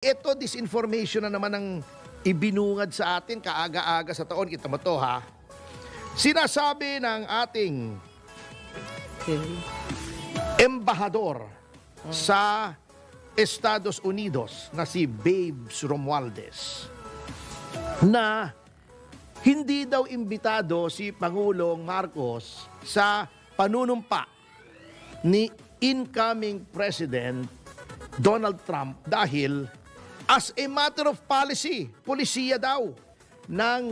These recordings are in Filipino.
Ito, disinformation na naman ang ibinungad sa atin kaaga-aga sa taon. Kita mo to, ha? Sinasabi ng ating embahador sa Estados Unidos na si Babes Romualdez na hindi daw imbitado si Pangulong Marcos sa panunumpa ni incoming President Donald Trump dahil as a matter of policy, polisiya daw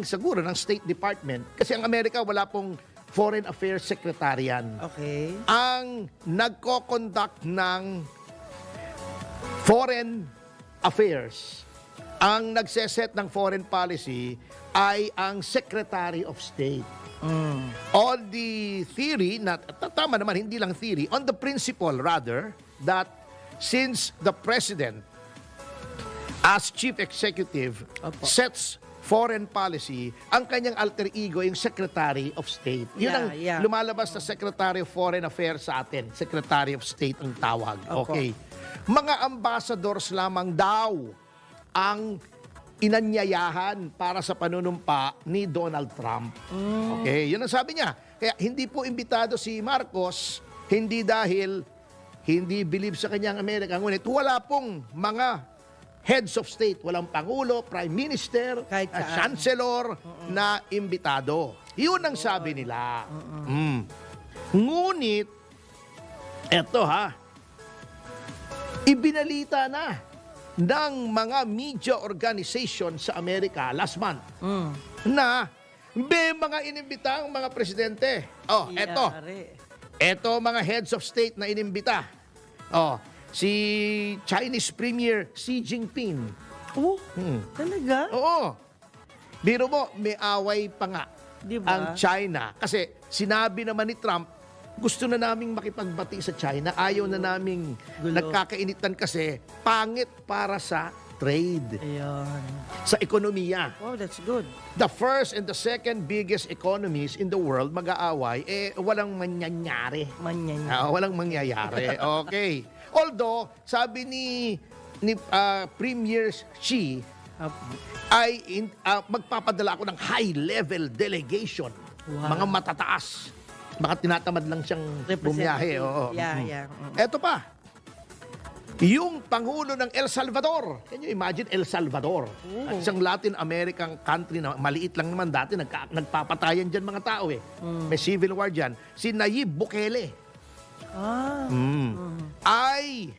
siguro ng State Department. Kasi ang Amerika wala pong Foreign Affairs Secretarian. Okay. Ang nagko-conduct ng foreign affairs, ang nagseset ng foreign policy ay ang Secretary of State. On the theory, tama naman, hindi lang theory, on the principle rather, that since the President as Chief Executive sets foreign policy, ang kanyang alter ego yung Secretary of State. Yun ang lumalabas na Secretary of Foreign Affairs sa atin. Secretary of State ang tawag. Okay. Mga ambassadors lamang daw ang inanyayahan para sa panunumpa ni Donald Trump. Okay, yun ang sabi niya. Kaya hindi po imbitado si Marcos, hindi dahil hindi believe sa kanyang Amerika. Ngunit wala pong mga heads of state, walang Pangulo, Prime Minister, Chancellor na imbitado. Yun ang sabi nila. Ngunit, eto ibinalita na ng mga media organization sa Amerika last month na may mga inimbitang mga presidente. Eto mga heads of state na inimbita. Si Chinese Premier Xi Jinping. Talaga? Oo. Biro mo, may away pa nga ang China. Kasi sinabi naman ni Trump, gusto na naming makipagbati sa China. Ayaw na naming nagkakainitan kasi pangit para sa trade. Ayan. Sa ekonomiya. Oh, that's good. The first and the second biggest economies in the world mag-aaway, walang mangyayari. Walang mangyayari. Okay. Although, sabi ni Premier Xi, ay magpapadala ako ng high-level delegation. Mga matataas. Baka tinatamad lang siyang bumiyahe. Eto pa, yung Pangulo ng El Salvador. Can you imagine El Salvador? At isang Latin American country na maliit lang naman dati, nagpapatayan dyan mga tao May civil war dyan. Si Nayib Bukele. Ay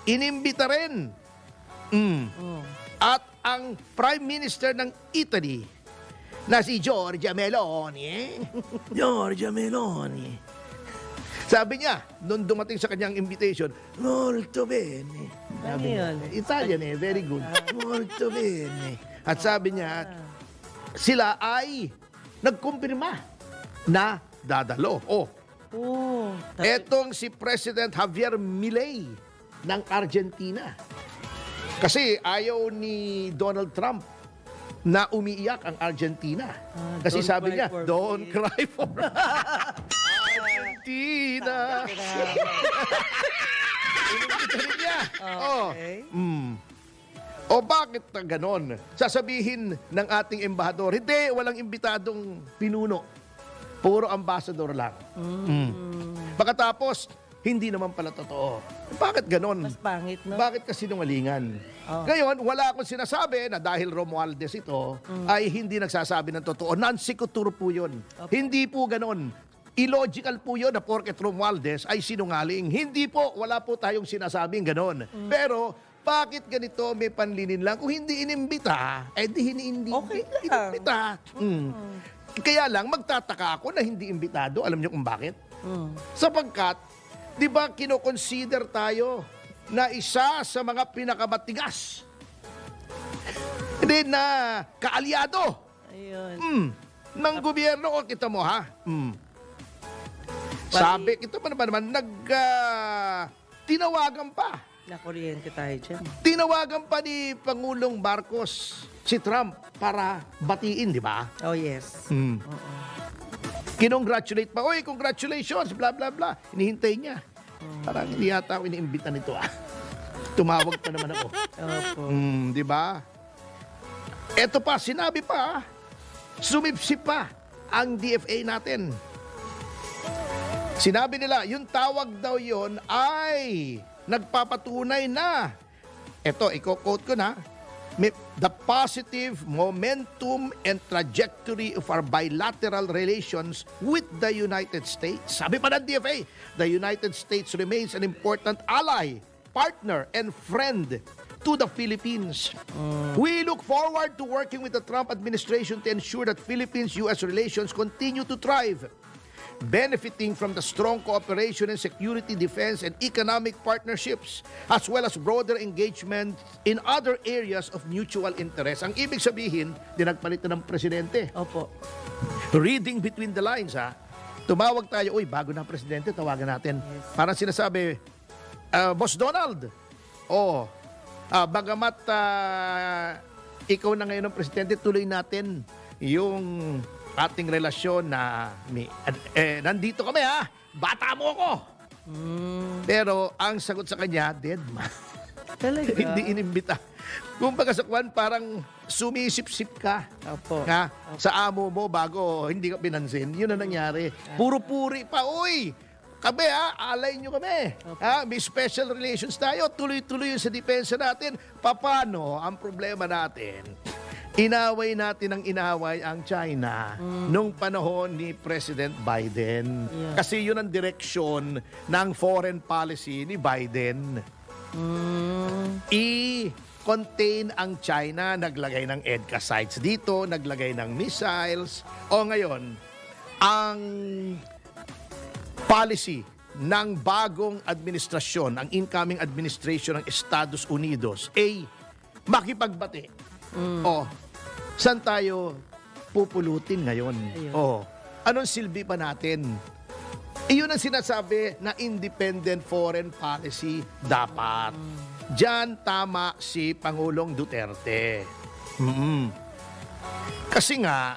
inimbita rin. At ang Prime Minister ng Italy na si Giorgia Meloni. Giorgia Meloni. Sabi niya, nung dumating sa kanyang invitation, molto bene. Sabi niya, Italian very good. Molto bene. At sabi niya, sila ay nagkumpirma na dadalo. Etong si President Javier Milei ng Argentina. Kasi ayaw ni Donald Trump na umiiyak ang Argentina. Kasi sabi niya, don't cry for Argentina. Inimbita niya. O bakit na ganon? Sasabihin ng ating embahador, hindi, walang imbitadong pinuno. Puro ambassador lang. Pagkatapos, hindi naman pala totoo. Bakit ganon? Mas pangit, no? Bakit kasi sinungalingan? Ngayon, wala akong sinasabi na dahil Romualdez ito, ay hindi nagsasabi ng totoo. Non-sequitur po yun. Hindi po ganon. Illogical po yun na porket Romualdez ay sinungaling. Hindi po, wala po tayong sinasabing ganon. Pero, bakit ganito may panlinin lang? Kung hindi inimbita, di inimbita. Kaya lang, magtataka ako na hindi imbitado. Alam niyo kung bakit? Sapagkat, di ba kinoconsider tayo na isa sa mga pinakamatigas na kaalyado ng gobyerno. O kita mo sabi, ito pa naman, tinawagan pa. Nakuryente tayo dyan. Tinawagan pa ni Pangulong Marcos si Trump para batiin, di ba? Oh, yes. Kinongratulate pa. Oy, congratulations, blah, blah, blah. Hinihintay niya. Parang hindi yata ako iniimbita nito Tumawag pa naman ako. Opo. Di ba? Eto pa, sinabi pa, sumipsip pa ang DFA natin. Sinabi nila, yung tawag daw yon ay nagpapatunay na, eto, i-quote ko na, the positive momentum and trajectory of our bilateral relations with the United States. Sabi pa ng DFA, the United States remains an important ally, partner, and friend to the Philippines. We look forward to working with the Trump administration to ensure that Philippines-U.S. relations continue to thrive, benefiting from the strong cooperation in security, defense, and economic partnerships, as well as broader engagement in other areas of mutual interest. Ang ibig sabihin, dinagpalit na ng presidente. Opo. Reading between the lines, ha? Tumawag tayo, uy, bago na ang presidente, tawagan natin. Yes. Parang sinasabi, Boss Donald, bagamat ikaw na ngayon ang presidente, tuloy natin yung ating relasyon na nandito kami, ha? Bata mo ako. Pero ang sagot sa kanya, dead man. Talaga? Hindi inimbita. Kung baga sa kwan, parang sumisip-sip ka. Opo. Ha? Sa amo mo bago hindi ka pinansin. Yun ang nangyari. Puro-puri pa, uy! Kami, alay nyo kami. Okay. May special relations tayo. Tuloy-tuloy yun sa depensa natin. Paano? Ang problema natin, inaway natin ang inaway ang China nung panahon ni President Biden. Yeah. Kasi yun ang direksyon ng foreign policy ni Biden. I-contain ang China, naglagay ng EDCA sites dito, naglagay ng missiles. O ngayon, ang policy ng bagong administrasyon, ang incoming administration ng Estados Unidos, ay makipagbati. O, saan tayo pupulutin ngayon? Ayun. O, anong silbi pa natin? Iyon ang sinasabi na independent foreign policy dapat. Diyan tama si Pangulong Duterte. Kasi nga,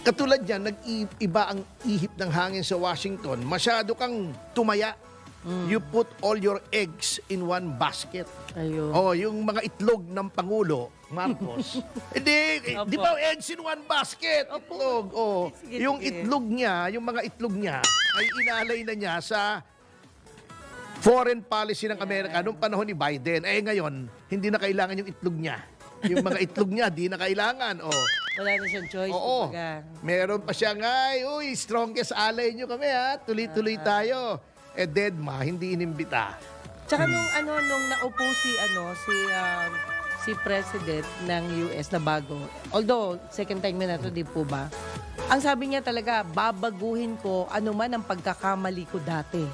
katulad yan, nag-iba ang ihip ng hangin sa Washington. Masyado kang tumaya. You put all your eggs in one basket. Ayun. Yung mga itlog ng Pangulo, Marcos. Hindi, Opo. di ba eggs in one basket? Opo. Itlog. Sige, Yung sige. itlog niya, yung mga itlog niya, ay inalay na niya sa foreign policy ng Amerika noong panahon ni Biden. Ngayon, hindi na kailangan yung itlog niya. Yung mga itlog niya, di na kailangan. Wala na siyang choice. Oo. kumbaga. Meron pa siya uy, strongest ally nyo kami, ha? Tuloy-tuloy tayo. Deadma, hindi inimbita. Tsaka nung naupo si President ng US na bago, although second time na to, di po ba? Ang sabi niya talaga, babaguhin ko anuman ang pagkakamali ko dati.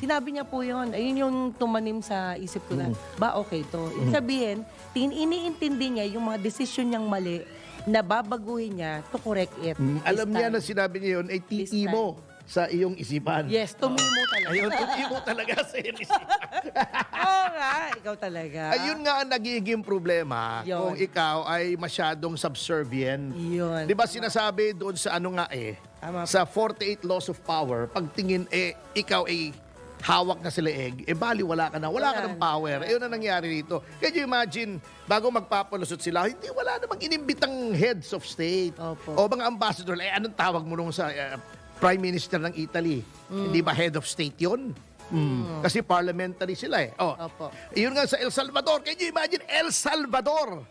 Sinabi niya po yun. Ayun yung tumanim sa isip ko na, okay to. Ibig sabihin, iniintindi niya yung mga desisyon niyang mali na babaguhin niya to correct it. Alam this niya time. na sinabi niya yun, ay This titi mo sa iyong isipan. Yes, tumimo talaga. Ayun, titi mo talaga sa iyong isipan. Oo nga, ikaw talaga. Ayun nga ang nagiging problema Yun. kung ikaw ay masyadong subservient. Yun. Di ba sinasabi doon sa Tama. sa 48 laws of power, pagtingin ikaw ay hawak na sila baliwala ka na, wala ka ng power. Ayun ang nangyari dito. Can you imagine, bago magpapalusot sila, wala namang inimbitang heads of state. Opo. O mga ambassador, anong tawag mo nung sa Prime Minister ng Italy? Hindi ba head of state yun? Kasi parliamentary sila Opo. Yun nga sa El Salvador. Can you imagine El Salvador?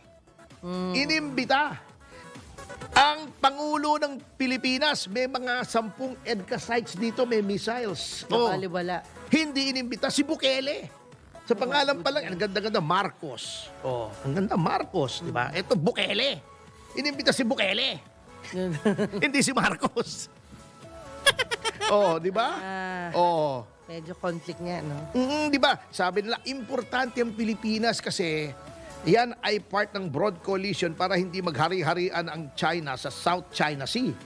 Inimbita. Ang Pangulo ng Pilipinas, may mga 10 EDCA sites dito, may missiles. Nakaliwala. Hindi inimbita si Bukele. Sa pangalan pa lang, ang ganda-ganda, Marcos. Ang ganda, Marcos, di ba? Ito, Bukele. Inimbita si Bukele. Hindi si Marcos. Di ba? Medyo conflict nga, no? Di ba? Sabi nila, importante ang Pilipinas kasi yan ay part ng broad coalition para hindi maghari-harian ang China sa South China Sea.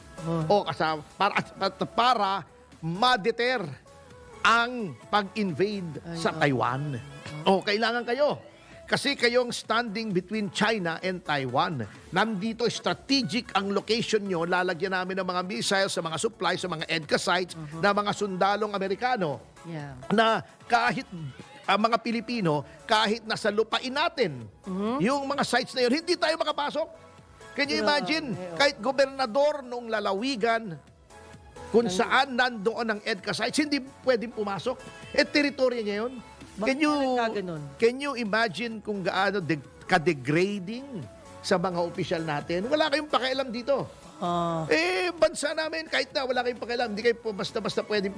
Para ma-deter ang pag-invade sa Taiwan. Kailangan kayo. Kasi kayong standing between China and Taiwan. Nandito strategic ang location nyo. Lalagyan namin ng mga missiles, sa mga supplies, sa mga EDCA sites na mga sundalong Amerikano. Yeah. Na kahit ang mga Pilipino, kahit nasa lupain natin, yung mga sites na yun, hindi tayo makapasok. Can you imagine? Kahit gobernador nung lalawigan, kung saan nandoon ang EDCA sites, hindi pwedeng pumasok. Teritoryo niya yun. Can you imagine kung gaano ka-degrading sa mga opisyal natin? Wala kayong pakialam dito. Bansa namin, kahit na wala kayong pakialam, hindi kayo basta-basta pwedeng